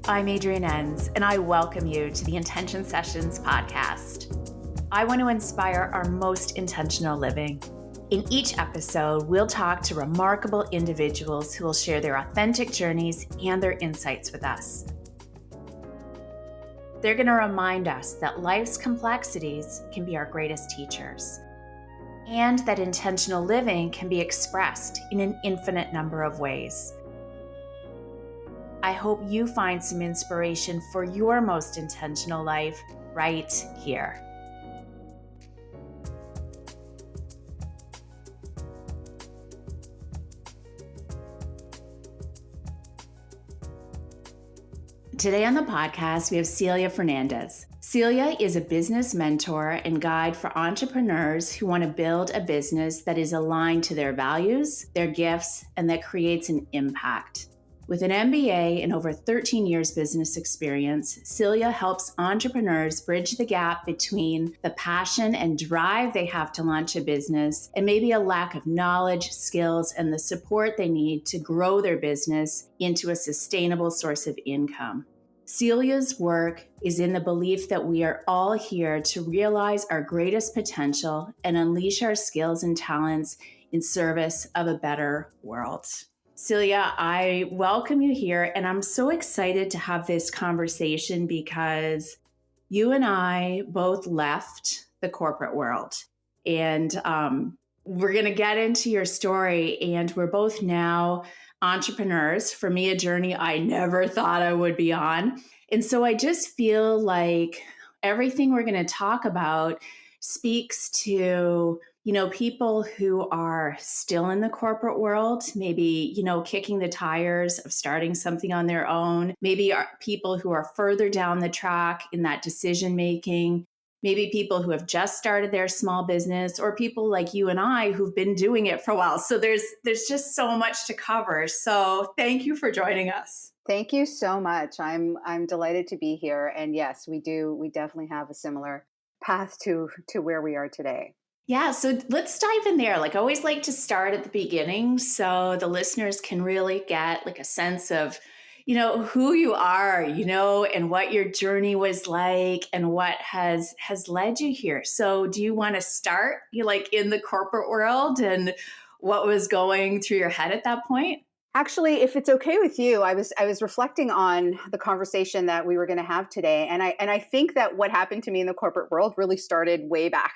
I'm Adrienne Enns, and I welcome you to the Intention Sessions podcast. I want to inspire our most intentional living. In each episode, we'll talk to remarkable individuals who will share their authentic journeys and their insights with us. They're going to remind us that life's complexities can be our greatest teachers, and that intentional living can be expressed in an infinite number of ways. I hope you find some inspiration for your most intentional life right here. Today on the podcast, we have Celia Fernandes. Celia is a business mentor and guide for entrepreneurs who want to build a business that is aligned to their values, their gifts, and that creates an impact. With an MBA and over 13 years business experience, Celia helps entrepreneurs bridge the gap between the passion and drive they have to launch a business and maybe a lack of knowledge, skills, and the support they need to grow their business into a sustainable source of income. Celia's work is in the belief that we are all here to realize our greatest potential and unleash our skills and talents in service of a better world. Celia, I welcome you here, and I'm so excited to have this conversation because you and I both left the corporate world, and we're going to get into your story, and we're both now entrepreneurs. For me, a journey I never thought I would be on. And so I just feel like everything we're going to talk about speaks to people who are still in the corporate world, maybe, kicking the tires of starting something on their own, maybe are people who are further down the track in that decision making, maybe people who have just started their small business, or people like you and I who've been doing it for a while. So there's just so much to cover. So thank you for joining us. Thank you so much. I'm delighted to be here. And yes, we do. We definitely have a similar path to where we are today. Yeah, so let's dive in there. I always like to start at the beginning so the listeners can really get a sense of, who you are, and what your journey was like and what has led you here. So do you want to start in the corporate world and what was going through your head at that point? Actually, if it's okay with you, I was reflecting on the conversation that we were going to have today, and I think that what happened to me in the corporate world really started way back.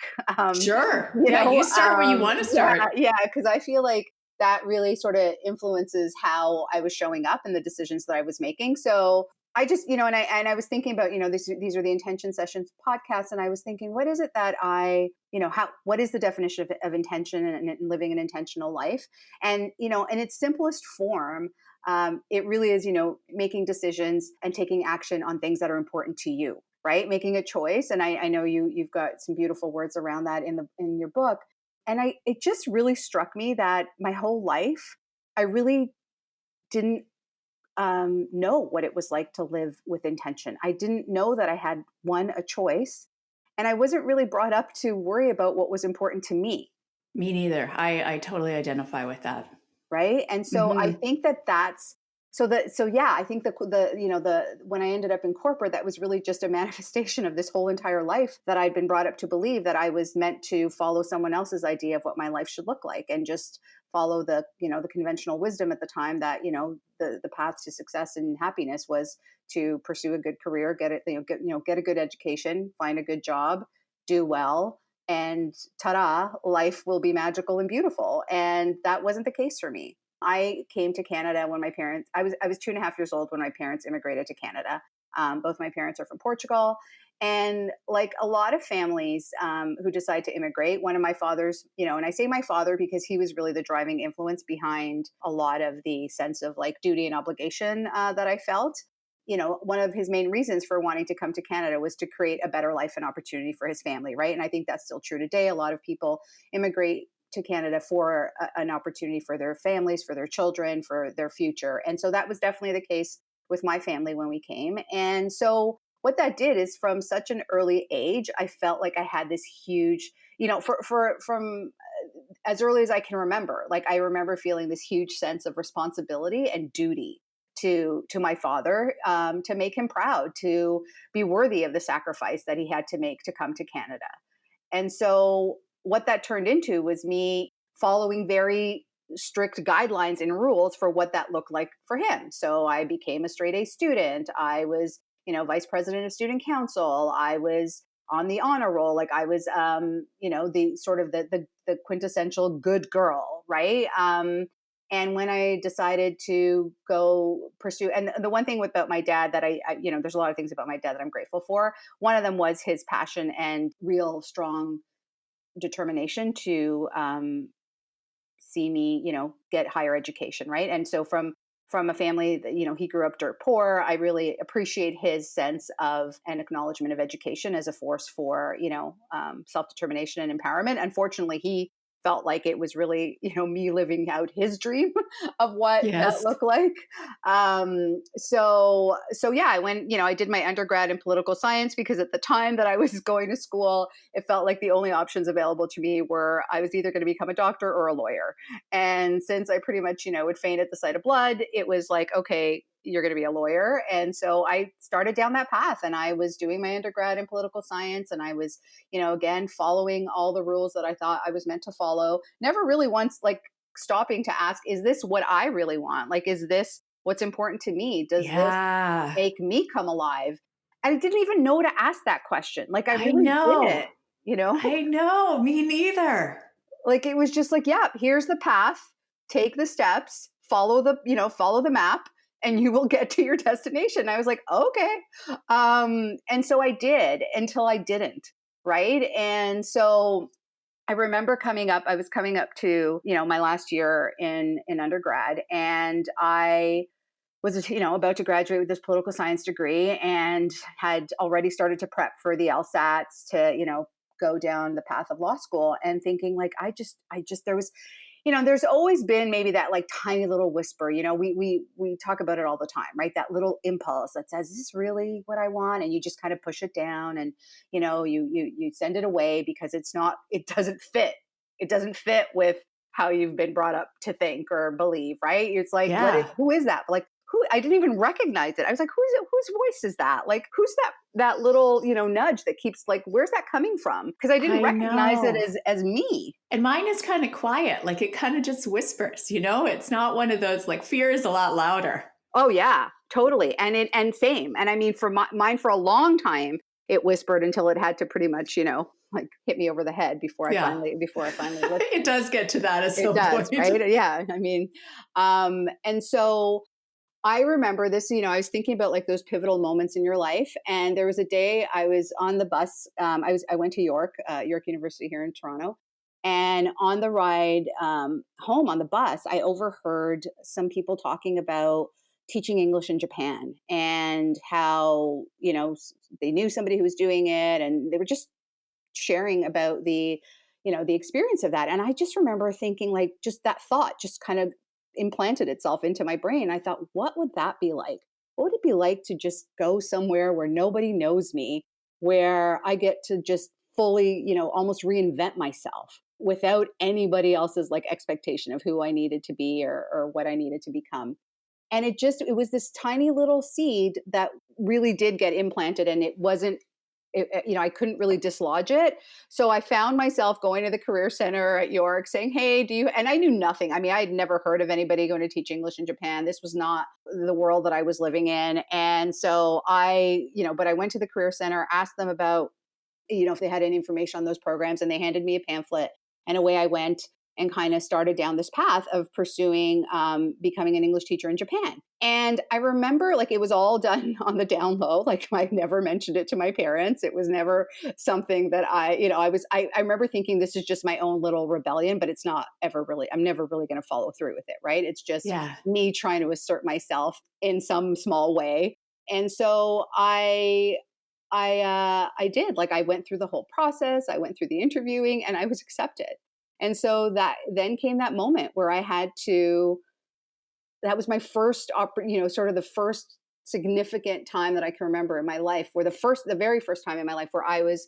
Sure. You start where you want to start. Yeah, because I feel like that really sort of influences how I was showing up and the decisions that I was making. So I just, and I was thinking about, these are the Intention Sessions podcasts, and I was thinking, what is it that what is the definition of intention and living an intentional life? And, in its simplest form, it really is, making decisions and taking action on things that are important to you, right? Making a choice. And I know you've got some beautiful words around that in your book. And it just really struck me that my whole life, I really didn't know what it was like to live with intention. I didn't know that I had a choice, and I wasn't really brought up to worry about what was important to me. Me neither. I totally identify with that. Right. And so I think I think when I ended up in corporate, that was really just a manifestation of this whole entire life that I'd been brought up to believe that I was meant to follow someone else's idea of what my life should look like and just follow the conventional wisdom at the time that, the path to success and happiness was to pursue a good career, get a good education, find a good job, do well, and ta-da, life will be magical and beautiful. And that wasn't the case for me. I came to Canada when I was 2.5 years old when my parents immigrated to Canada. Both my parents are from Portugal. And like a lot of families who decide to immigrate, one of my fathers, and I say my father because he was really the driving influence behind a lot of the sense of duty and obligation that I felt. One of his main reasons for wanting to come to Canada was to create a better life and opportunity for his family, right? And I think that's still true today. A lot of people immigrate to Canada for an opportunity for their families, for their children, for their future. And so that was definitely the case with my family when we came. And so what that did is from such an early age, I felt like I had this huge, from as early as I can remember, I remember feeling this huge sense of responsibility and duty to my father, to make him proud, to be worthy of the sacrifice that he had to make to come to Canada. And so what that turned into was me following very strict guidelines and rules for what that looked like for him. So I became a straight A student. I was, vice president of student council. I was on the honor roll. Like I was, the sort of the quintessential good girl, right? And when I decided to go pursue, and the one thing about my dad that there's a lot of things about my dad that I'm grateful for. One of them was his passion and real strong determination to see me, get higher education, right? And so from a family that, he grew up dirt poor, I really appreciate his sense of and acknowledgement of education as a force for, self-determination and empowerment. Unfortunately, he felt like it was really, me living out his dream of what that Yes. looked like. So yeah, I went, I did my undergrad in political science because at the time that I was going to school, it felt like the only options available to me were I was either going to become a doctor or a lawyer. And since I pretty much, would faint at the sight of blood, it was like, okay, you're going to be a lawyer. And so I started down that path, and I was doing my undergrad in political science, and I was, again, following all the rules that I thought I was meant to follow. Never really once like stopping to ask, is this what I really want? Like, is this what's important to me? Does this Yeah. make me come alive? And I didn't even know to ask that question. Like I I really know. didn't, you know? I know. Me neither. Like it was just like, yeah, here's the path, take the steps, follow the map, and you will get to your destination. I was like, okay. And so I did until I didn't. Right. And so I remember I was coming up to, my last year in undergrad, and I was, about to graduate with this political science degree and had already started to prep for the LSATs to, go down the path of law school, and thinking like, there was, there's always been maybe that like tiny little whisper, we talk about it all the time, right? That little impulse that says, is this really what I want? And you just kind of push it down, and, you send it away because it doesn't fit. It doesn't fit with how you've been brought up to think or believe, right? It's like, Yeah. who is that? Like, who? I didn't even recognize it. I was like, whose voice is that? Like, who's that little, nudge that keeps like, where's that coming from? Because I didn't I recognize it know. as me. And mine is kind of quiet. Like it kind of just whispers, It's not one of those, like, fear is a lot louder. Oh yeah, totally. And same. And I mean, for mine for a long time, it whispered until it had to pretty much, like hit me over the head before I Yeah. finally listened. It does get to that at It some does, point. right? Yeah. I mean, and so I remember this, I was thinking about like those pivotal moments in your life. And there was a day I was on the bus. I went to York University here in Toronto. And on the ride home on the bus, I overheard some people talking about teaching English in Japan, and how, they knew somebody who was doing it, and they were just sharing about the experience of that. And I just remember thinking, like, just that thought just kind of implanted itself into my brain. I thought, what would that be like? What would it be like to just go somewhere where nobody knows me, where I get to just fully, almost reinvent myself without anybody else's like expectation of who I needed to be, or what I needed to become. And it was this tiny little seed that really did get implanted, and it wasn't, I couldn't really dislodge it. So I found myself going to the Career Center at York saying, hey, and I knew nothing. I mean, I had never heard of anybody going to teach English in Japan. This was not the world that I was living in. And so but I went to the Career Center, asked them about, if they had any information on those programs, and they handed me a pamphlet, and away I went, and kind of started down this path of pursuing becoming an English teacher in Japan. And I remember, like, it was all done on the down low. Like, I never mentioned it to my parents. It was never something that I remember thinking, this is just my own little rebellion, but it's not ever really, I'm never really going to follow through with it. Right. It's just Yeah. me trying to assert myself in some small way. And so I did. Like, I went through the whole process. I went through the interviewing, and I was accepted. And so that then came that moment where I had to. That was my first, sort of the first significant time that I can remember in my life, where the very first time in my life where I was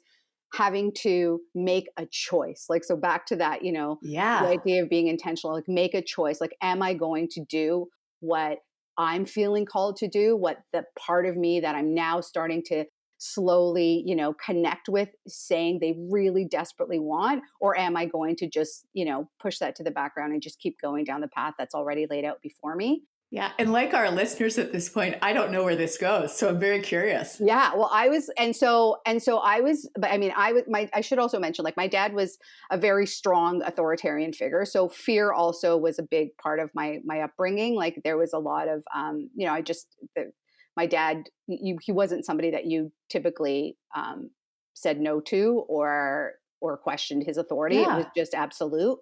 having to make a choice. Like, so back to that, the Yeah. idea of being intentional. Like, make a choice. Like, am I going to do what I'm feeling called to do, what the part of me that I'm now starting to slowly, connect with saying they really desperately want, or am I going to just, push that to the background and just keep going down the path that's already laid out before me? Yeah. And like our listeners at this point, I don't know where this goes. So I'm very curious. Yeah, well, I was, but I mean, I should also mention, like, my dad was a very strong authoritarian figure. So fear also was a big part of my upbringing. Like, there was a lot of, my dad, he wasn't somebody that you typically said no to or questioned his authority. It was Yeah. just absolute.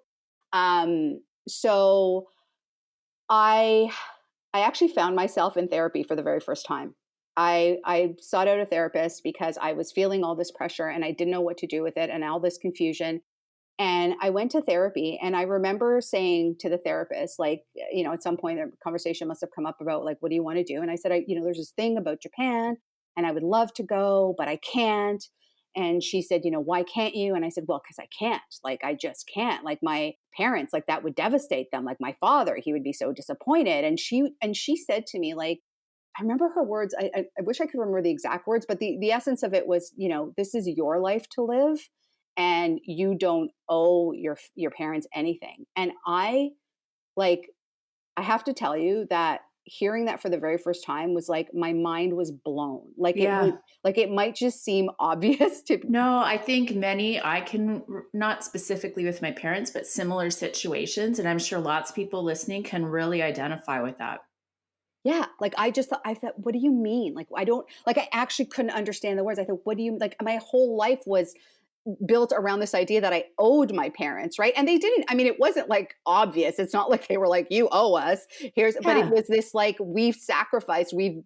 So I I actually found myself in therapy for the very first time. I sought out a therapist because I was feeling all this pressure and I didn't know what to do with it and all this confusion. And I went to therapy, and I remember saying to the therapist, like, at some point the conversation must have come up about, like, what do you want to do? And I said, there's this thing about Japan and I would love to go, but I can't. And she said, why can't you? And I said, well, because I can't. Like, I just can't. Like, my parents, like, that would devastate them. Like, my father, he would be so disappointed. And she said to me, like, I remember her words. I wish I could remember the exact words, but the essence of it was, this is your life to live, and you don't owe your parents anything. And I have to tell you that hearing that for the very first time was like, my mind was blown. Yeah. It might just seem obvious to. No, I think many, not specifically with my parents, but similar situations. And I'm sure lots of people listening can really identify with that. Yeah, like, I thought, what do you mean? Like, I don't, like, I actually couldn't understand the words. I thought, what do you, like, my whole life was built around this idea that I owed my parents, right? And they didn't. I mean, it wasn't like obvious. It's not like they were like, you owe us. But it Yeah. was this, like, we've sacrificed, we've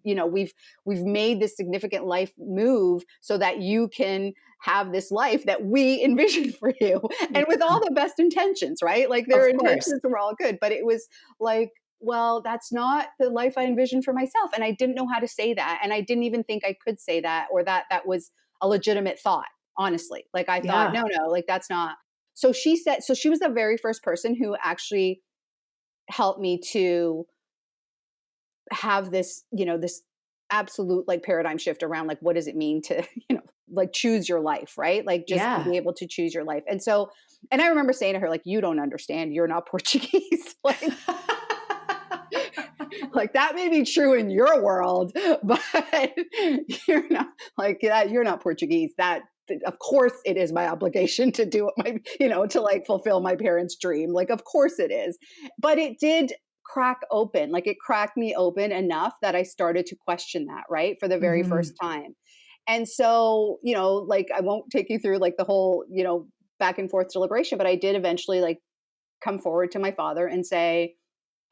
made this significant life move so that you can have this life that we envisioned for you. And with all the best intentions, right? Like, Of their course. intentions were all good, but it was like, well, that's not the life I envisioned for myself. And I didn't know how to say that. And I didn't even think I could say that, or that was a legitimate thought, honestly. Like, I thought, Yeah. no, no, like, that's not. So she was the very first person who actually helped me to have this absolute, like, paradigm shift around, like, what does it mean to, like, choose your life, right? Like, just to Yeah. be able to choose your life. And I remember saying to her, like, you don't understand, you're not Portuguese. Like, that may be true in your world, but you're not, like, that. You're not Portuguese. That, of course, it is my obligation to do what to, like, fulfill my parents' dream. Like, of course it is. But it did crack open. Like, it cracked me open enough that I started to question that, right, for the very first Hmm. time. And so, like, I won't take you through, like, the whole, back and forth deliberation, but I did eventually, like, come forward to my father and say,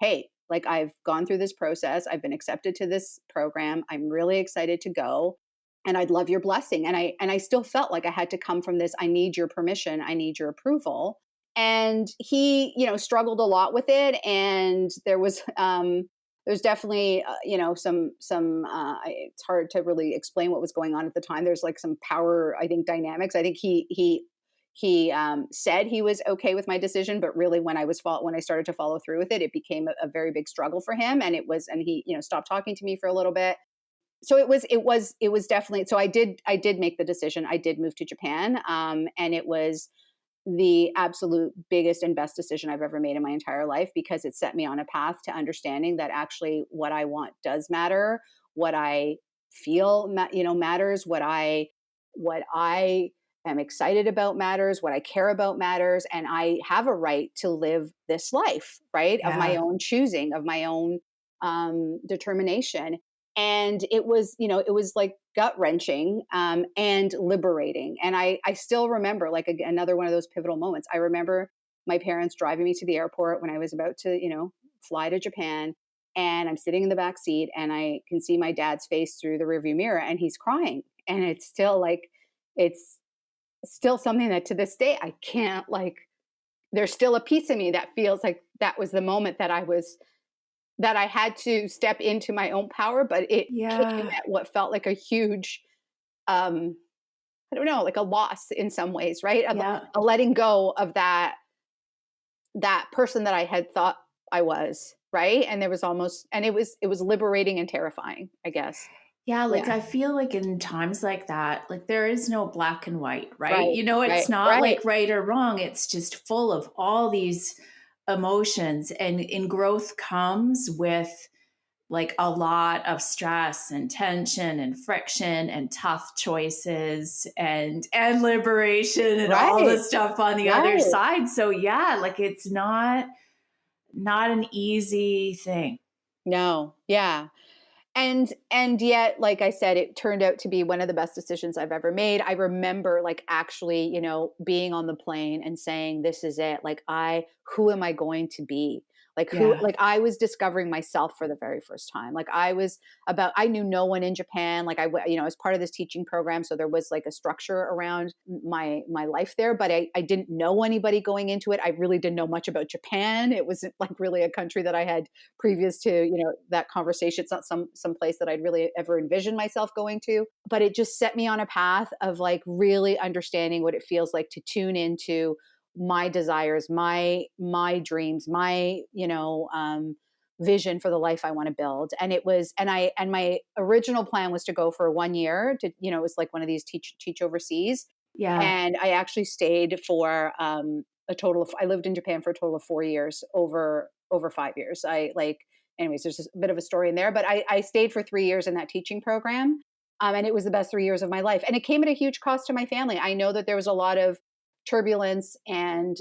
hey, like, I've gone through this process. I've been accepted to this program. I'm really excited to go. And I'd love your blessing. And I still felt like I had to come from this, I need your permission, I need your approval. And he, struggled a lot with it. And there's definitely, it's hard to really explain what was going on at the time. There's, like, some power, I think, dynamics. I think he said he was okay with my decision, but really, when I started to follow through with it, it became a very big struggle for him, and he, stopped talking to me for a little bit. So it was definitely. So I did make the decision. I did move to Japan, and it was the absolute biggest and best decision I've ever made in my entire life, because it set me on a path to understanding that actually what I want does matter, what I feel, matters, what I am excited about matters, what I care about matters, and I have a right to live this life, right, of my Yeah. own choosing, of my own determination. And it was like gut wrenching, and liberating. And I still remember, like, another one of those pivotal moments. I remember my parents driving me to the airport when I was about to, fly to Japan. And I'm sitting in the back seat, and I can see my dad's face through the rearview mirror, and he's crying. And it's still, like, it's still something that to this day I can't, like, there's still a piece of me that feels like that was the moment that I had to step into my own power, but it came Yeah. at what felt like a huge, um, I don't know, like, a loss in some ways, right? Of Yeah. a letting go of that person that I had thought I was. right? And there was almost, and it was liberating and terrifying, I guess. Yeah, like Yeah. I feel like in times like that, like there is no black and white, right? Right. Right. It's not Right. like right or wrong. It's just full of all these emotions. And in growth comes with like a lot of stress and tension and friction and tough choices and liberation and all the Right. stuff on the other Right. side. So yeah, like it's not an easy thing. No. Yeah. And yet, like I said, it turned out to be one of the best decisions I've ever made. I remember like actually, being on the plane and saying, this is it. Like who am I going to be? Yeah. Like I was discovering myself for the very first time. Like I knew no one in Japan. Like I was part of this teaching program. So there was like a structure around my life there, but I didn't know anybody going into it. I really didn't know much about Japan. It wasn't like really a country that I had previous to that conversation. It's not some place that I'd really ever envisioned myself going to, but it just set me on a path of like really understanding what it feels like to tune into my desires, my dreams, my vision for the life I want to build. And it was, and my original plan was to go for 1 year to, it was like one of these teach overseas. Yeah. And I actually stayed for a total of, I lived in Japan for a total of 4 years, over 5 years. Anyways, there's a bit of a story in there, but I stayed for 3 years in that teaching program. And it was the best 3 years of my life. And it came at a huge cost to my family. I know that there was a lot of turbulence and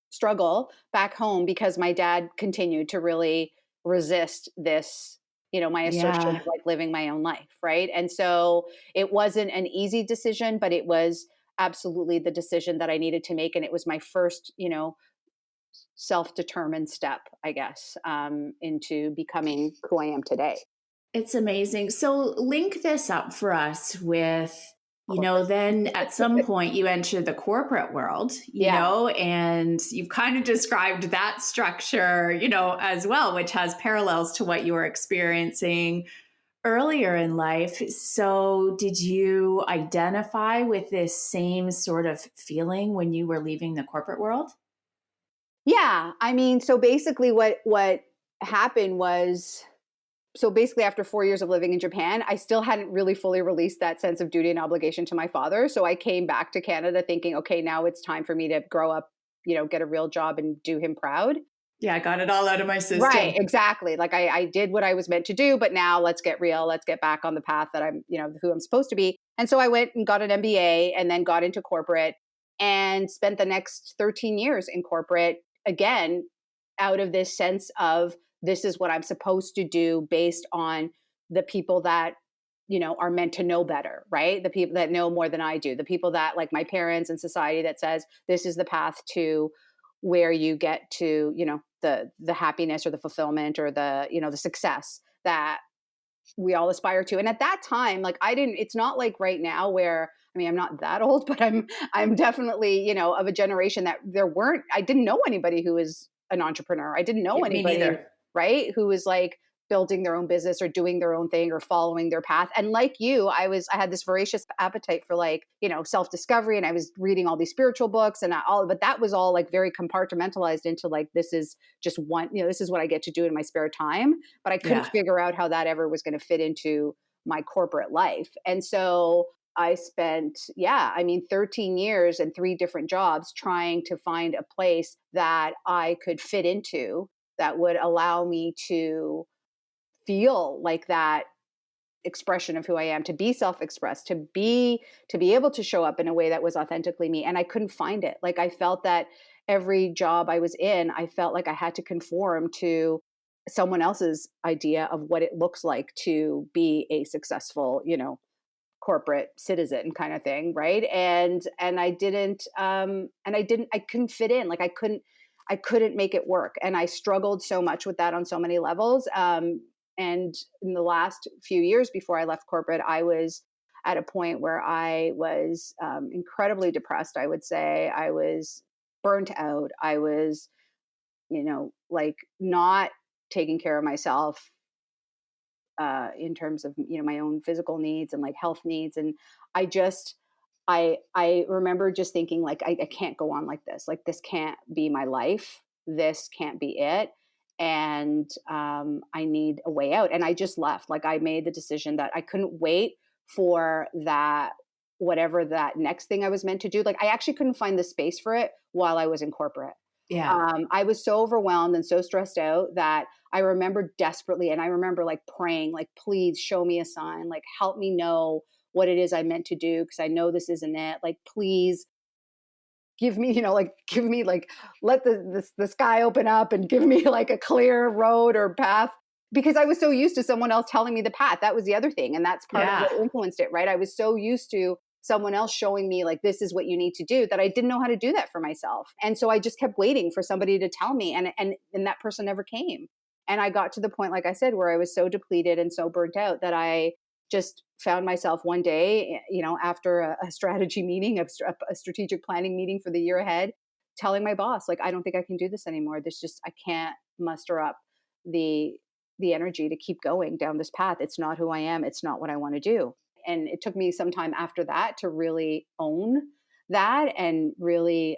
struggle back home because my dad continued to really resist this, my assertion Yeah. of like living my own life. Right. And so it wasn't an easy decision, but it was absolutely the decision that I needed to make. And it was my first, self-determined step, I guess, into becoming who I am today. It's amazing. So link this up for us with, Corporate. then at some point you enter the corporate world, Yeah. and you've kind of described that structure, as well, which has parallels to what you were experiencing earlier in life. So did you identify with this same sort of feeling when you were leaving the corporate world? Yeah. I mean, so basically what happened was, so basically after 4 years of living in Japan, I still hadn't really fully released that sense of duty and obligation to my father. So I came back to Canada thinking, okay, now it's time for me to grow up, get a real job and do him proud. Yeah, I got it all out of my Right, system. exactly. Like I did what I was meant to do, but now let's get real. Let's get back on the path that I'm, who I'm supposed to be. And so I went and got an MBA and then got into corporate and spent the next 13 years in corporate again, out of this sense of this is what I'm supposed to do based on the people that, are meant to know better, right? The people that know more than I do, the people that like my parents and society that says this is the path to where you get to, the happiness or the fulfillment or the, the success that we all aspire to. And at that time, like it's not like right now where, I mean, I'm not that old, but I'm definitely, of a generation that I didn't know anybody who was an entrepreneur. I didn't know Me anybody, neither. right, who was like building their own business or doing their own thing or following their path. And like you, I had this voracious appetite for like, self-discovery, and I was reading all these spiritual books and but that was all like very compartmentalized into like, this is just one, this is what I get to do in my spare time. But I couldn't Yeah. figure out how that ever was going to fit into my corporate life. And so I spent, 13 years and three different jobs trying to find a place that I could fit into that would allow me to feel like that expression of who I am, to be self-expressed, to be able to show up in a way that was authentically me. And I couldn't find it. Like I felt that every job I was in, I felt like I had to conform to someone else's idea of what it looks like to be a successful, corporate citizen kind of thing, right? And I couldn't fit in. Like I couldn't make it work, and I struggled so much with that on so many levels. And in the last few years before I left corporate, I was at a point where I was incredibly depressed. I would say I was burnt out. I was, like not taking care of myself in terms of my own physical needs and like health needs. And I remember just thinking like I can't go on like this. Like this can't be my life. This can't be it. and I need a way out. And I just left. Like, I made the decision that I couldn't wait for that, whatever that next thing I was meant to do. Like, I actually couldn't find the space for it while I was in corporate. Yeah. I was so overwhelmed and so stressed out that I remember desperately, and I remember like praying, like, please show me a sign, like, help me know what it is I meant to do, because I know this isn't it. Like, please give me, give me like, let the sky open up and give me like a clear road or path. Because I was so used to someone else telling me the path. That was the other thing. And that's part of what influenced it, right? I was so used to someone else showing me like, this is what you need to do, that I didn't know how to do that for myself. And so I just kept waiting for somebody to tell me, and that person never came. And I got to the point, like I said, where I was so depleted and so burnt out that I just found myself one day, after a strategy meeting, a strategic planning meeting for the year ahead, telling my boss, like, I don't think I can do this anymore. I can't muster up the energy to keep going down this path. It's not who I am. It's not what I want to do. And it took me some time after that to really own that and really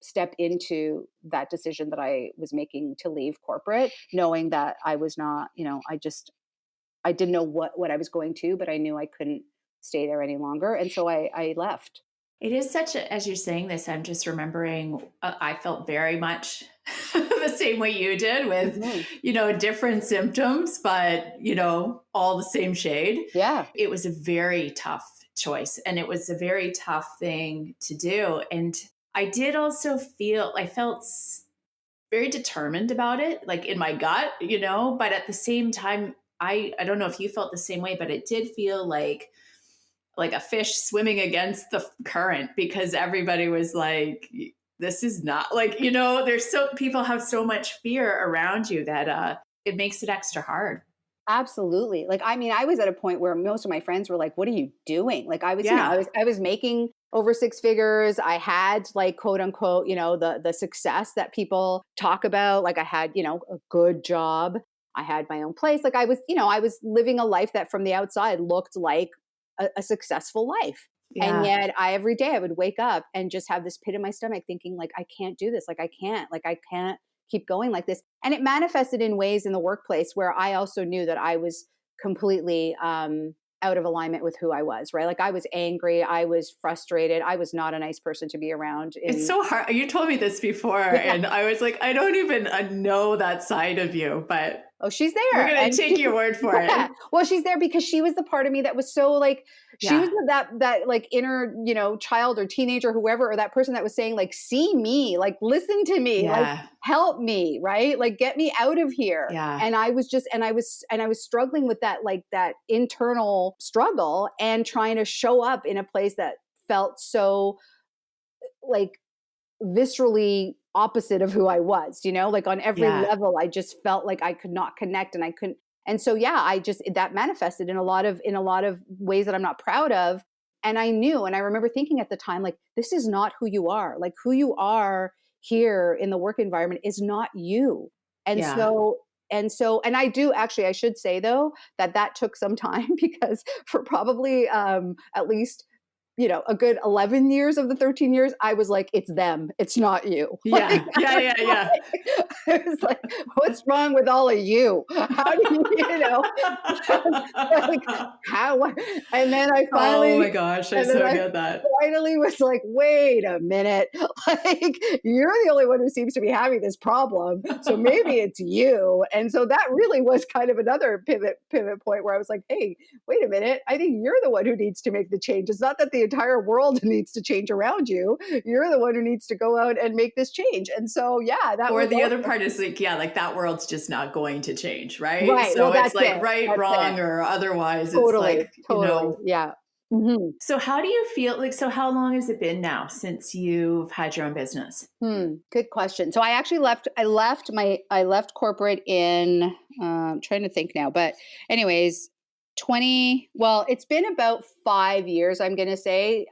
step into that decision that I was making to leave corporate, knowing that I was not, I didn't know what I was going to, but I knew I couldn't stay there any longer. And so I left. It is as you're saying this, I'm just remembering, I felt very much the same way you did with, different symptoms, but, all the same shade. Yeah. It was a very tough choice, and it was a very tough thing to do. And I did also I felt very determined about it, like in my gut, but at the same time, I don't know if you felt the same way, but it did feel like a fish swimming against the current, because everybody was like, this is not like, people have so much fear around you that it makes it extra hard. Absolutely. Like, I mean, I was at a point where most of my friends were like, what are you doing? Like, I was, I was making over six figures. I had, like, quote unquote, the success that people talk about. Like, I had, a good job. I had my own place. Like, I was living a life that from the outside looked like a successful life. Yeah. And yet every day I would wake up and just have this pit in my stomach thinking, like, I can't do this. Like, I can't keep going like this. And it manifested in ways in the workplace where I also knew that I was completely out of alignment with who I was, right? Like, I was angry. I was frustrated. I was not a nice person to be around. It's so hard. You told me this before, and I was like, I don't even know that side of you, but oh, she's there. We're going to take your word for it. Well, she's there because she was the part of me that was so like, she was that like inner, child or teenager, whoever, or that person that was saying, like, see me, like, listen to me, like, help me, right? Like, get me out of here. Yeah. And I was struggling with that, like, that internal struggle and trying to show up in a place that felt so, like, viscerally opposite of who I was, like, on every level, I just felt like I could not connect, and I couldn't. And so, that manifested in a lot of ways that I'm not proud of. And I knew, and I remember thinking at the time, like, this is not who you are. Like, who you are here in the work environment is not you. And and I do actually, I should say though, that took some time, because for probably at least a good 11 years of the 13 years, I was like, it's them, it's not you. Yeah. I was like, what's wrong with all of you? How do you, like, how? And then I finally, oh my gosh, I so get that. Finally was like, wait a minute, like, you're the only one who seems to be having this problem. So maybe it's you. And so that really was kind of another pivot point where I was like, hey, wait a minute. I think you're the one who needs to make the change. It's not that the entire world needs to change around you. You're the one who needs to go out and make this change. And so, or the other part is like, like, that world's just not going to change. Right. Right. So well, it's like that's wrong, or otherwise totally, it's like, yeah. Mm-hmm. So how do you feel like, so how long has it been now since you've had your own business? Good question. So I actually left corporate in, I'm trying to think now, but anyways, it's been about 5 years, I'm going to say,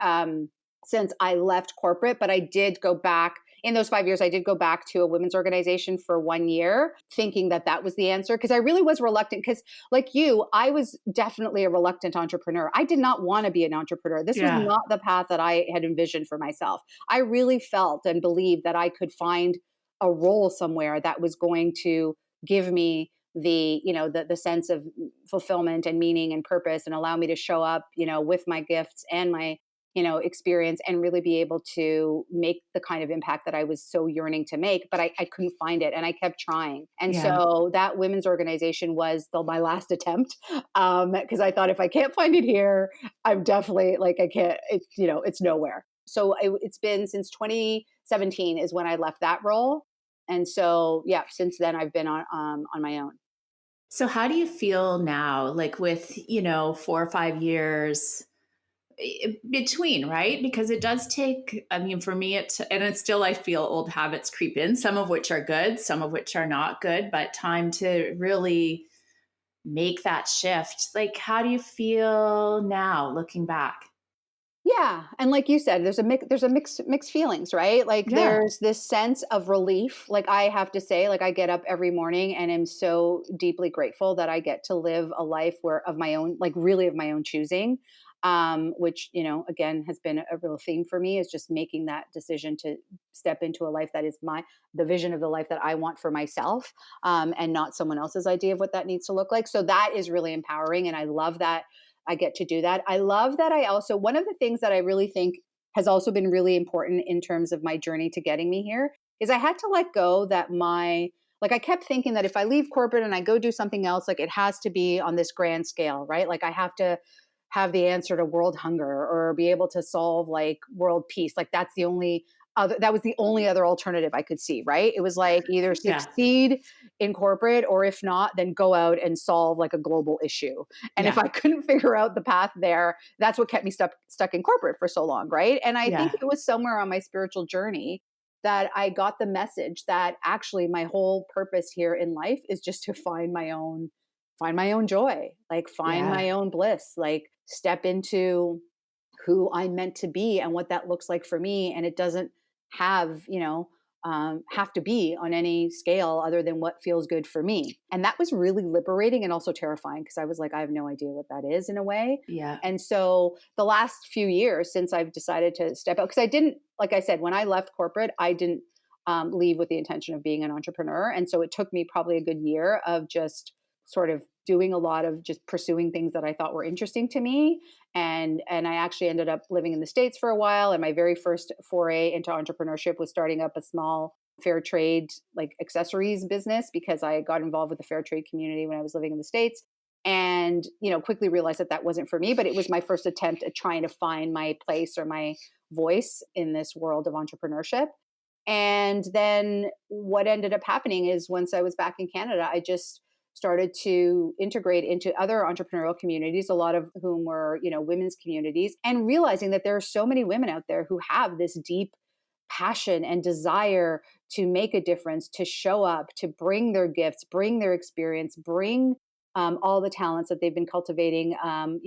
since I left corporate, but I did go back. In those 5 years, I did go back to a women's organization for 1 year, thinking that was the answer. Because I really was reluctant, because like you, I was definitely a reluctant entrepreneur. I did not want to be an entrepreneur. This was not the path that I had envisioned for myself. I really felt and believed that I could find a role somewhere that was going to give me the sense of fulfillment and meaning and purpose, and allow me to show up, with my gifts and my experience, and really be able to make the kind of impact that I was so yearning to make, but I couldn't find it, and I kept trying. And Yeah. so that women's organization was my last attempt, because I thought, if I can't find it here, I'm definitely, like, I can't. It's nowhere. So it's been since 2017 is when I left that role, and so yeah, since then I've been on my own. So how do you feel now, like with, 4 or 5 years between, right? Because it does take, I mean, for me, it's still, I feel old habits creep in, some of which are good, some of which are not good, but time to really make that shift. Like, how do you feel now looking back? Yeah, and like you said, there's a mixed feelings, right? Like, Yeah. there's this sense of relief. Like, I have to say, like, I get up every morning and am so deeply grateful that I get to live a life where of my own, like, really of my own choosing. Which, again, has been a real theme for me, is just making that decision to step into a life that is the vision of the life that I want for myself, and not someone else's idea of what that needs to look like. So that is really empowering, and I love that I get to do that. I love that one of the things that I really think has also been really important in terms of my journey to getting me here is I had to let go that like, I kept thinking that if I leave corporate and I go do something else, like, it has to be on this grand scale, right? Like, I have to have the answer to world hunger or be able to solve, like, world peace. Like, that was the only other alternative I could see, right? It was like, either Yeah. succeed in corporate, or if not, then go out and solve, like, a global issue. And if Yeah. I couldn't figure out the path there, that's what kept me stuck in corporate for so long, right? And I think Yeah. it was somewhere on my spiritual journey that I got the message that actually my whole purpose here in life is just to find my own joy, like, find Yeah. my own bliss, like, step into who I'm meant to be and what that looks like for me. And it doesn't have, have to be on any scale other than what feels good for me. And that was really liberating and also terrifying, because I was like, I have no idea what that is, in a way. Yeah. And so the last few years since I've decided to step out, because I didn't, like I said, when I left corporate, I didn't leave with the intention of being an entrepreneur. And so it took me probably a good year of just sort of doing a lot of just pursuing things that I thought were interesting to me. And I actually ended up living in the States for a while. And my very first foray into entrepreneurship was starting up a small fair trade, like, accessories business, because I got involved with the fair trade community when I was living in the States. And, quickly realized that that wasn't for me, but it was my first attempt at trying to find my place or my voice in this world of entrepreneurship. And then what ended up happening is, once I was back in Canada, I just started to integrate into other entrepreneurial communities, a lot of whom were, women's communities, and realizing that there are so many women out there who have this deep passion and desire to make a difference, to show up, to bring their gifts, bring their experience, bring all the talents that they've been cultivating, and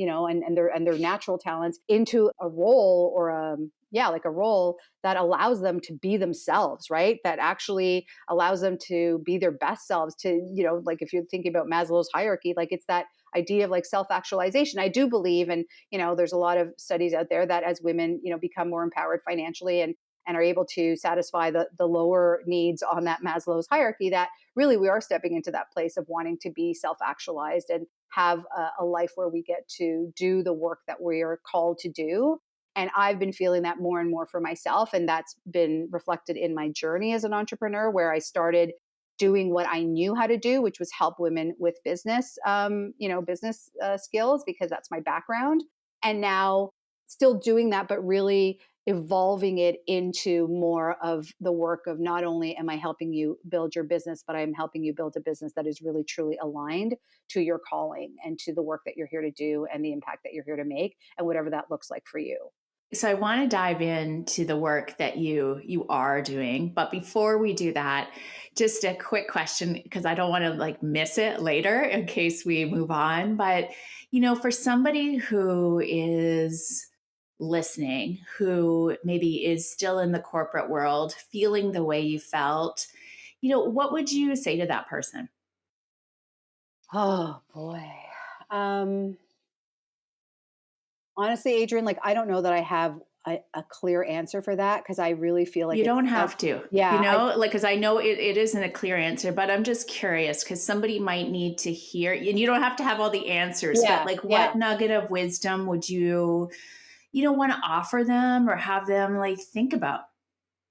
their natural talents into a role, or like a role that allows them to be themselves, right? That actually allows them to be their best selves. To, like, if you're thinking about Maslow's hierarchy, like, it's that idea of, like, self-actualization. I do believe, and there's a lot of studies out there that as women, become more empowered financially, and are able to satisfy the lower needs on that Maslow's hierarchy, that really we are stepping into that place of wanting to be self-actualized and have a life where we get to do the work that we are called to do. And I've been feeling that more and more for myself, and that's been reflected in my journey as an entrepreneur, where I started doing what I knew how to do, which was help women with business, business skills, because that's my background. And now still doing that, but really evolving it into more of the work of, not only am I helping you build your business, but I'm helping you build a business that is really truly aligned to your calling and to the work that you're here to do and the impact that you're here to make, and whatever that looks like for you. So I want to dive into the work that you are doing, but before we do that, just a quick question, because I don't want to, like, miss it later in case we move on. But for somebody who is listening, who maybe is still in the corporate world, feeling the way you felt, what would you say to that person? Oh boy. Um, Honestly, Adrian, like, I don't know that I have a clear answer for that, because I really feel like You it's don't such, have to, yeah, like, because I know it isn't a clear answer, but I'm just curious because somebody might need to hear, and you don't have to have all the answers, but yeah, like, yeah. what nugget of wisdom would you, want to offer them or have them like think about?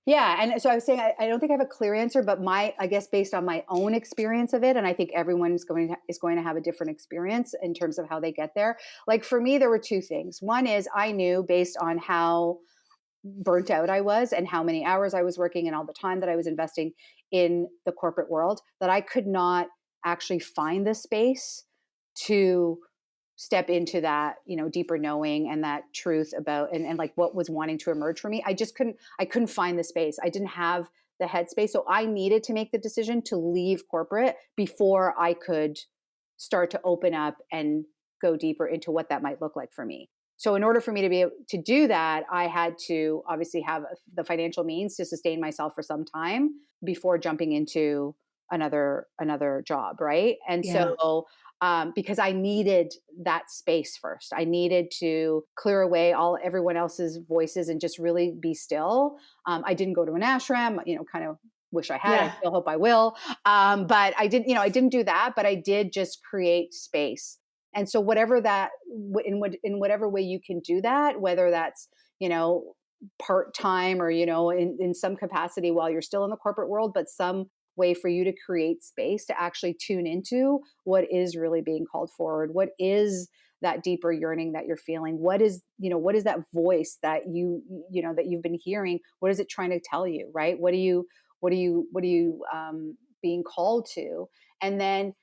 Yeah, and so I was saying I don't think I have a clear answer, but I guess based on my own experience of it, and I think everyone's going to have a different experience in terms of how they get there. Like for me, there were two things. One is I knew based on how burnt out I was and how many hours I was working and all the time that I was investing in the corporate world that I could not actually find the space to step into that, deeper knowing and that truth about and like what was wanting to emerge for me. I couldn't find the space. I didn't have the headspace. So I needed to make the decision to leave corporate before I could start to open up and go deeper into what that might look like for me. So in order for me to be able to do that, I had to obviously have the financial means to sustain myself for some time before jumping into another job, right? And Yeah. so because I needed that space first. I needed to clear away everyone else's voices and just really be still. I didn't go to an ashram, kind of wish I had. I Yeah. still hope I will. But I didn't do that, but I did just create space. And so whatever that, in whatever way you can do that, whether that's, you know, part time or, in some capacity while you're still in the corporate world, but some way for you to create space to actually tune into what is really being called forward. What is that deeper yearning that you're feeling? What is that voice that that you've been hearing? What is it trying to tell you, right? What are you being called to? And then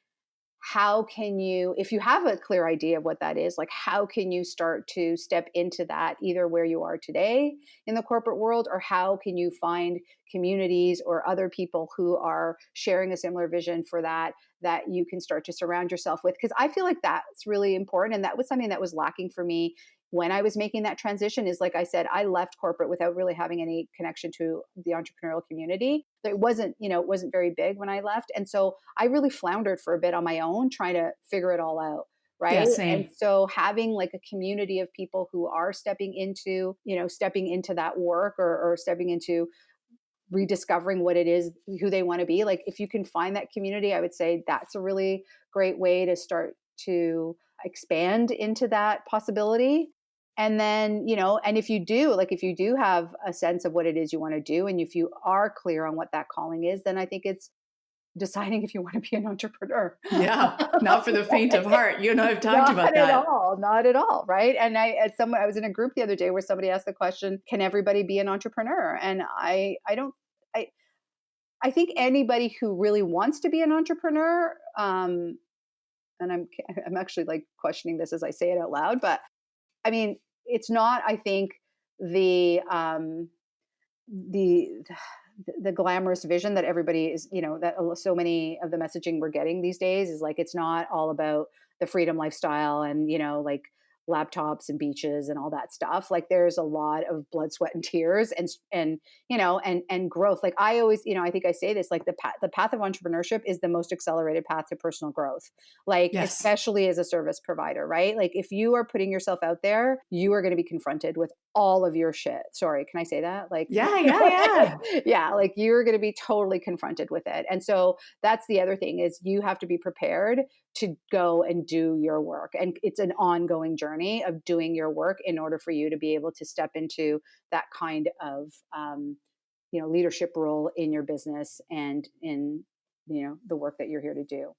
how can you, if you have a clear idea of what that is, like how can you start to step into that either where you are today in the corporate world, or how can you find communities or other people who are sharing a similar vision for that you can start to surround yourself with? Because I feel like that's really important, and that was something that was lacking for me when I was making that transition. Is, like I said, I left corporate without really having any connection to the entrepreneurial community. It wasn't very big when I left. And so I really floundered for a bit on my own, trying to figure it all out. Yeah. Right. And Same. so having like a community of people who are stepping into that work, or stepping into rediscovering what it is, who they want to be. Like if you can find that community, I would say that's a really great way to start to expand into that possibility. And then, and if you do have a sense of what it is you want to do, and if you are clear on what that calling is, then I think it's deciding if you want to be an entrepreneur. Yeah. Not for the faint of heart. You and I have talked Not about at that. all, not at all, right? And I was in a group the other day where somebody asked the question, can everybody be an entrepreneur? And I don't I I think anybody who really wants to be an entrepreneur, and I'm actually like questioning this as I say it out loud, but I mean, it's not, I think, the the the glamorous vision that everybody is, that so many of the messaging we're getting these days is like, it's not all about the freedom lifestyle and, like laptops and beaches and all that stuff. Like there's a lot of blood, sweat and tears and growth. Like I always, I think I say this, like the path of entrepreneurship is the most accelerated path to personal growth. Like Yes. especially as a service provider, right? Like if you are putting yourself out there, you are going to be confronted with all of your shit. Sorry, can I say that? Like, Yeah. Yeah. Yeah. yeah, like you're going to be totally confronted with it. And so that's the other thing, is you have to be prepared to go and do your work. And it's an ongoing journey of doing your work in order for you to be able to step into that kind of, leadership role in your business and in, the work that you're here to do.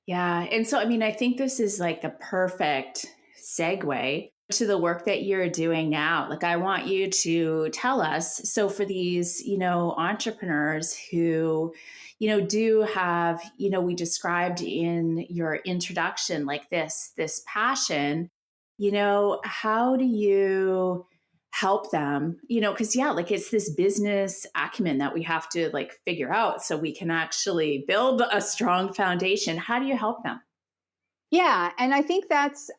Yeah. And so, I mean, I think this is like the perfect segue to the work that you're doing now. Like, I want you to tell us. So, for these, entrepreneurs who, do have, we described in your introduction, like this passion, how do you help them, because yeah, like it's this business acumen that we have to like figure out so we can actually build a strong foundation. How do you help them? Yeah, and I think that's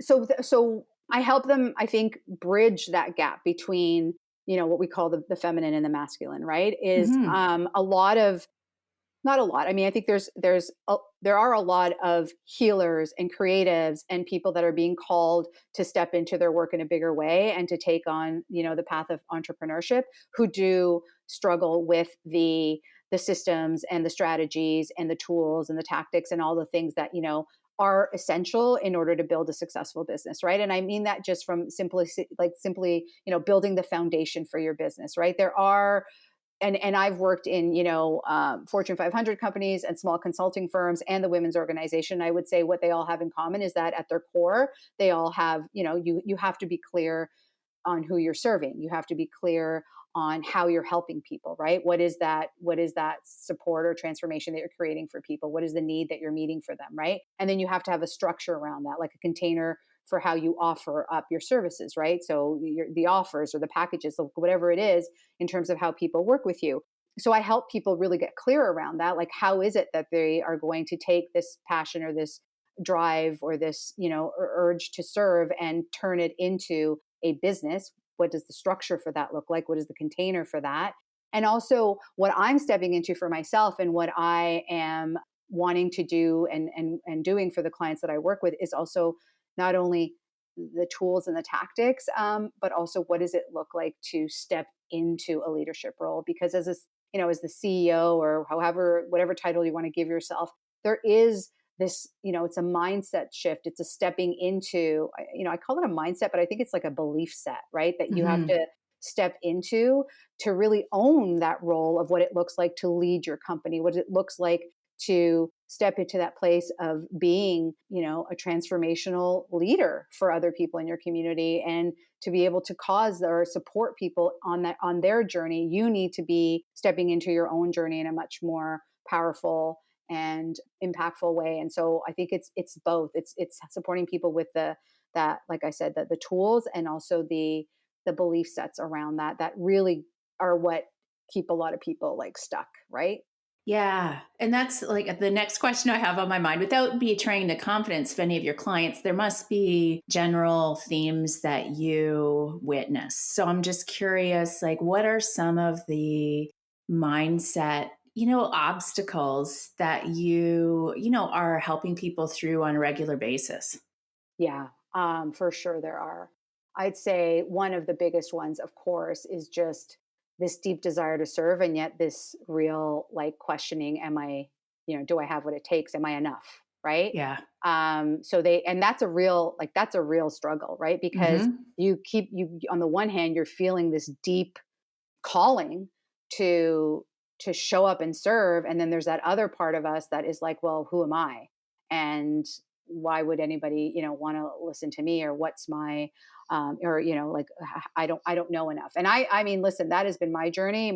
so I help them, I think, bridge that gap between, what we call the feminine and the masculine, right? Is Hmm. a lot of Not a lot. I mean, I think there are a lot of healers and creatives and people that are being called to step into their work in a bigger way and to take on, the path of entrepreneurship, who do struggle with the systems and the strategies and the tools and the tactics and all the things that, are essential in order to build a successful business, right? And I mean that just from simply, building the foundation for your business, right? There are and I've worked in Fortune 500 companies and small consulting firms and the women's organization. I would say what they all have in common is that at their core, they all have you have to be clear on who you're serving. You have to be clear on how you're helping people, right? What is that support or transformation that you're creating for people? What is the need that you're meeting for them, right? And then you have to have a structure around that, like a container for how you offer up your services, right? So the offers or the packages, whatever it is, in terms of how people work with you. So I help people really get clear around that. Like, how is it that they are going to take this passion or this drive or this, urge to serve and turn it into a business? What does the structure for that look like? What is the container for that? And also what I'm stepping into for myself and what I am wanting to do and doing for the clients that I work with is also not only the tools and the tactics, but also what does it look like to step into a leadership role? Because as the CEO or however, whatever title you want to give yourself, there is this, it's a mindset shift. It's a stepping into, I call it a mindset, but I think it's like a belief set, right? That you have Hmm. to step into to really own that role of what it looks like to lead your company, what it looks like to step into that place of being, a transformational leader for other people in your community, and to be able to cause or support people on their journey. You need to be stepping into your own journey in a much more powerful and impactful way. And so I think it's both. It's supporting people with that, like I said, the tools, and also the belief sets around that really are what keep a lot of people like stuck, right? Yeah. And that's like the next question I have on my mind. Without betraying the confidence of any of your clients, there must be general themes that you witness. So I'm just curious, like, what are some of the mindset, obstacles that are helping people through on a regular basis? Yeah, for sure there are. I'd say one of the biggest ones, of course, is just this deep desire to serve, and yet this real like questioning: Am I, do I have what it takes? Am I enough? Right? Yeah. And that's a real struggle, right? Because Hmm. you on the one hand you're feeling this deep calling to show up and serve, and then there's that other part of us that is like, well, who am I, and why would anybody want to listen to me, or what's my or like I don't know enough. And I mean, listen, that has been my journey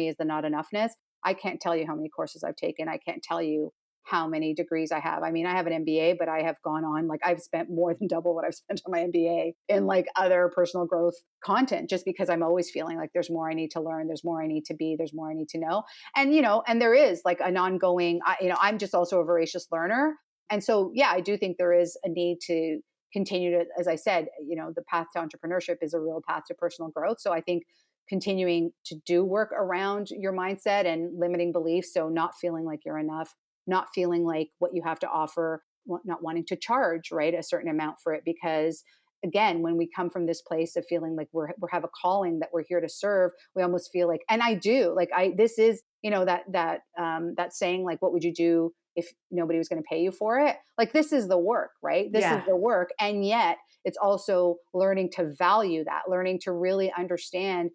is the not enoughness. I can't tell you how many courses I've taken. I can't tell you how many degrees I have. I mean, I have an MBA, but I have gone on, like, I've spent more than double what I've spent on my MBA in like other personal growth content, just because I'm always feeling like there's more I need to learn, there's more I need to be, there's more I need to know. And there is like an ongoing, I'm just also a voracious learner. And so, yeah, I do think there is a need to continue to, as I said, the path to entrepreneurship is a real path to personal growth. So I think continuing to do work around your mindset and limiting beliefs. So not feeling like you're enough, not feeling like what you have to offer, not wanting to charge, right, a certain amount for it. Because again, when we come from this place of feeling like we have a calling, that we're here to serve, we almost feel like, and I do, like, this is, that saying, like, what would you do if nobody was going to pay you for it? Like, this is the work, right? This is Yeah. the work. And yet it's also learning to value that, learning to really understand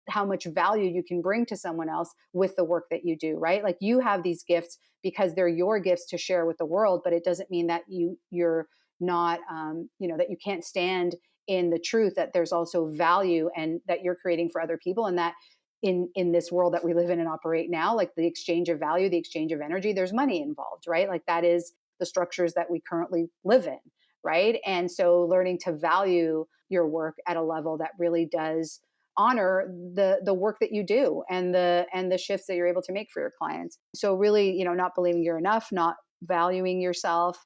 how much value you can bring to someone else with the work that you do, right? Like, you have these gifts because they're your gifts to share with the world, but it doesn't mean that you're not, that you can't stand in the truth that there's also value and that you're creating for other people. And that in this world that we live in and operate now, like the exchange of value, the exchange of energy, there's money involved, right? Like, that is the structures that we currently live in, right? And so learning to value your work at a level that really does honor the work that you do, and the shifts that you're able to make for your clients. So really, not believing you're enough, not valuing yourself.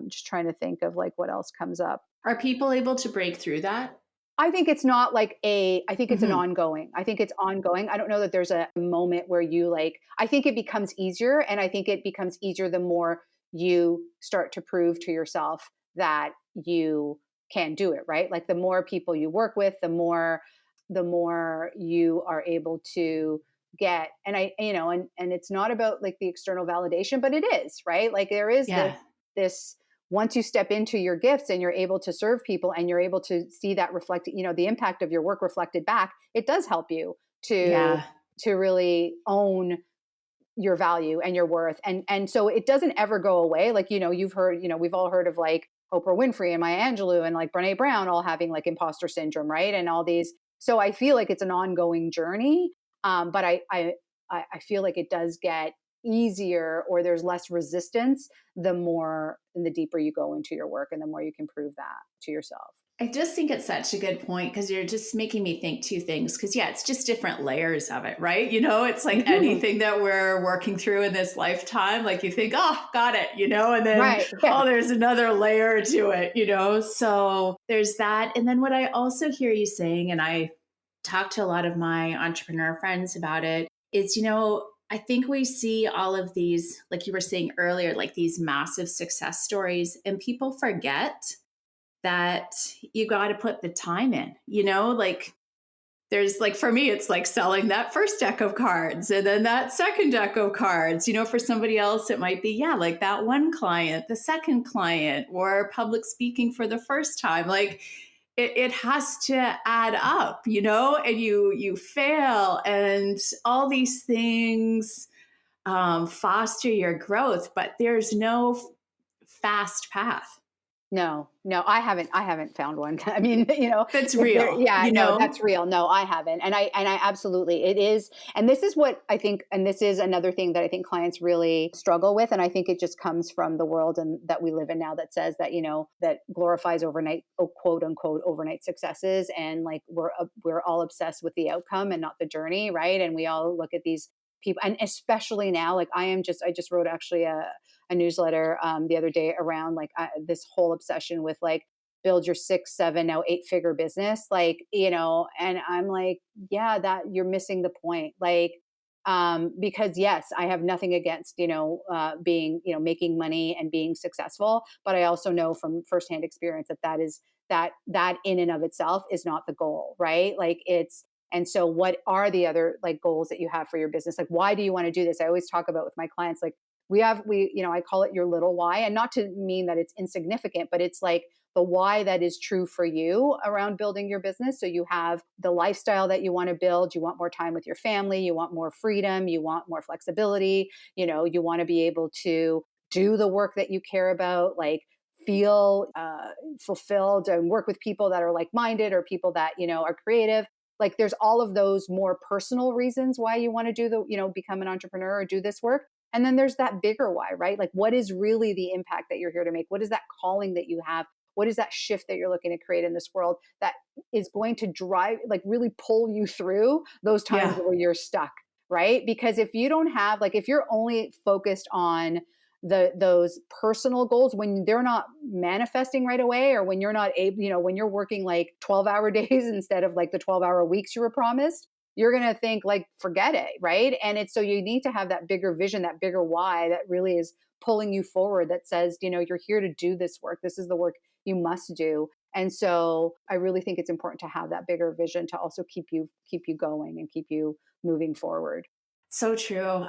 Just trying to think of like what else comes up. Are people able to break through that? I think it's not like I think it's an Hmm. ongoing. I think it's ongoing. I don't know that there's a moment where you like, I think it becomes easier. And I think it becomes easier the more you start to prove to yourself that you can do it, right? Like the more people you work with, the more you are able to get. And and it's not about like the external validation, but it is, right? Like there is Yeah. this once you step into your gifts and you're able to serve people and you're able to see that reflected, the impact of your work reflected back, it does help you to Yeah. really own your value and your worth. And so it doesn't ever go away. Like, you've heard, we've all heard of like Oprah Winfrey and Maya Angelou and like Brene Brown all having like imposter syndrome, right? And all these. So I feel like it's an ongoing journey. But I feel like it does get easier, or there's less resistance the more and the deeper you go into your work and the more you can prove that to yourself. I just think it's such a good point because you're just making me think two things. Because, yeah, it's just different layers of it, right? It's like Hmm. anything that we're working through in this lifetime, like you think, oh, got it, and then, Right. Yeah. oh, there's another layer to it. So there's that. And then what I also hear you saying, and I talk to a lot of my entrepreneur friends about it, is, I think we see all of these, like you were saying earlier, like these massive success stories, and people forget that you got to put the time in, like there's like, for me, it's like selling that first deck of cards and then that second deck of cards. For somebody else, it might be, yeah, like that one client, the second client, or public speaking for the first time. Like it has to add up, and you fail and all these things foster your growth, but there's no fast path No, no, I haven't found one. I mean, that's if there, real, yeah, no, that's real. No, I haven't. And I absolutely, it is. And this is what I think, and this is another thing that I think clients really struggle with. And I think it just comes from the world and that we live in now that says that, that glorifies overnight, quote unquote, overnight successes. And like, we're all obsessed with the outcome and not the journey. Right. And we all look at these people, and especially now, like I just wrote actually a newsletter the other day around like this whole obsession with like build your 6, 7, now 8-figure business, like, and I'm like, yeah, that you're missing the point. Like, because yes, I have nothing against, being, making money and being successful, but I also know from firsthand experience that that in and of itself is not the goal, right? Like it's, and so what are the other like goals that you have for your business? Like, why do you want to do this? I always talk about with my clients, like, I call it your little why, and not to mean that it's insignificant, but it's like the why that is true for you around building your business. So you have the lifestyle that you want to build. You want more time with your family. You want more freedom. You want more flexibility. You want to be able to do the work that you care about, like feel fulfilled and work with people that are like-minded or people that, are creative. Like there's all of those more personal reasons why you want to do become an entrepreneur or do this work. And then there's that bigger why, right? Like, what is really the impact that you're here to make? What is that calling that you have? What is that shift that you're looking to create in this world that is going to drive, like, really pull you through those times Yeah. where you're stuck, right? Because if you don't have, like, if you're only focused on those personal goals when they're not manifesting right away, or when you're not able, when you're working like 12-hour days instead of like the 12-hour weeks you were promised, you're going to think like, forget it. Right. And it's, so you need to have that bigger vision, that bigger why that really is pulling you forward, that says, you're here to do this work. This is the work you must do. And so I really think it's important to have that bigger vision to also keep you going and keep you moving forward. So true.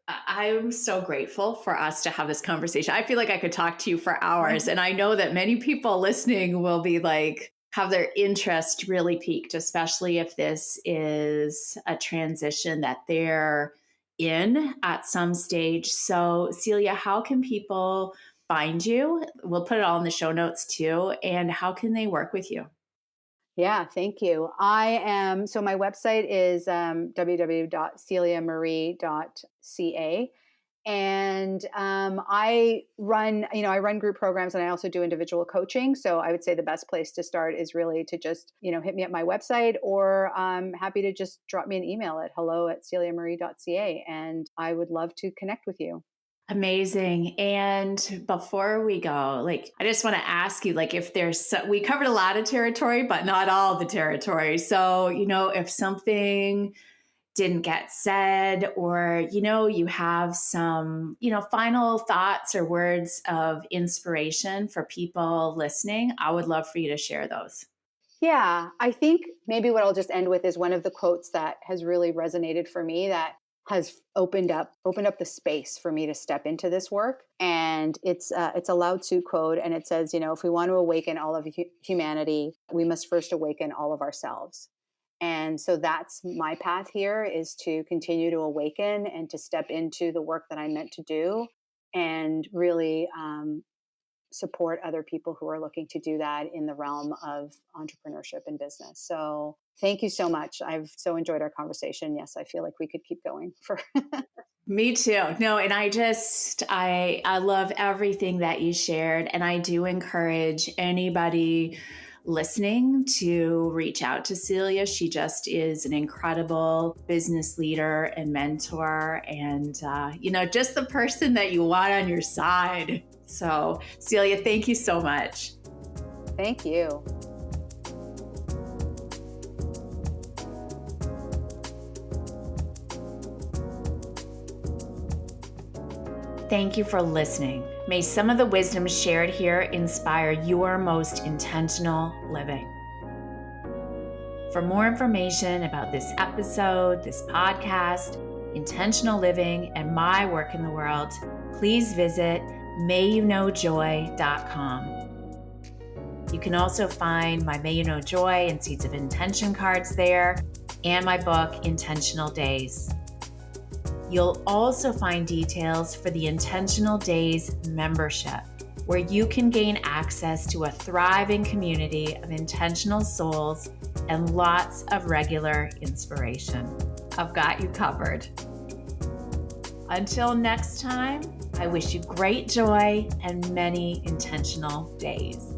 I'm so grateful for us to have this conversation. I feel like I could talk to you for hours. And I know that many people listening will be like, have their interest really piqued, especially if this is a transition that they're in at some stage. So, Celia, how can people find you? We'll put it all in the show notes too. And how can they work with you? Yeah, thank you. So my website is www.celiamarie.ca. And I run group programs, and I also do individual coaching. So I would say the best place to start is really to just, hit me at my website, or I'm happy to just drop me an email at hello@celiamarie.ca. And I would love to connect with you. Amazing. And before we go, like, I just want to ask you, like, if we covered a lot of territory, but not all the territory. So, if something didn't get said, or, you have some, final thoughts or words of inspiration for people listening, I would love for you to share those. Yeah, I think maybe what I'll just end with is one of the quotes that has really resonated for me, that has opened up the space for me to step into this work. And it's a Lao Tzu quote, and it says, if we want to awaken all of humanity, we must first awaken all of ourselves. And so that's my path here, is to continue to awaken and to step into the work that I'm meant to do, and really support other people who are looking to do that in the realm of entrepreneurship and business. So thank you so much. I've so enjoyed our conversation. Yes, I feel like we could keep going for. Me too. No, and I love everything that you shared, and I do encourage anybody listening to reach out to Celia. She just is an incredible business leader and mentor, and just the person that you want on your side. So, Celia, thank you so much. Thank you. Thank you for listening. May some of the wisdom shared here inspire your most intentional living. For more information about this episode, this podcast, intentional living, and my work in the world, please visit mayyouknowjoy.com. You can also find my May You Know Joy and Seeds of Intention cards there, and my book, Intentional Days. You'll also find details for the Intentional Days membership, where you can gain access to a thriving community of intentional souls and lots of regular inspiration. I've got you covered. Until next time, I wish you great joy and many intentional days.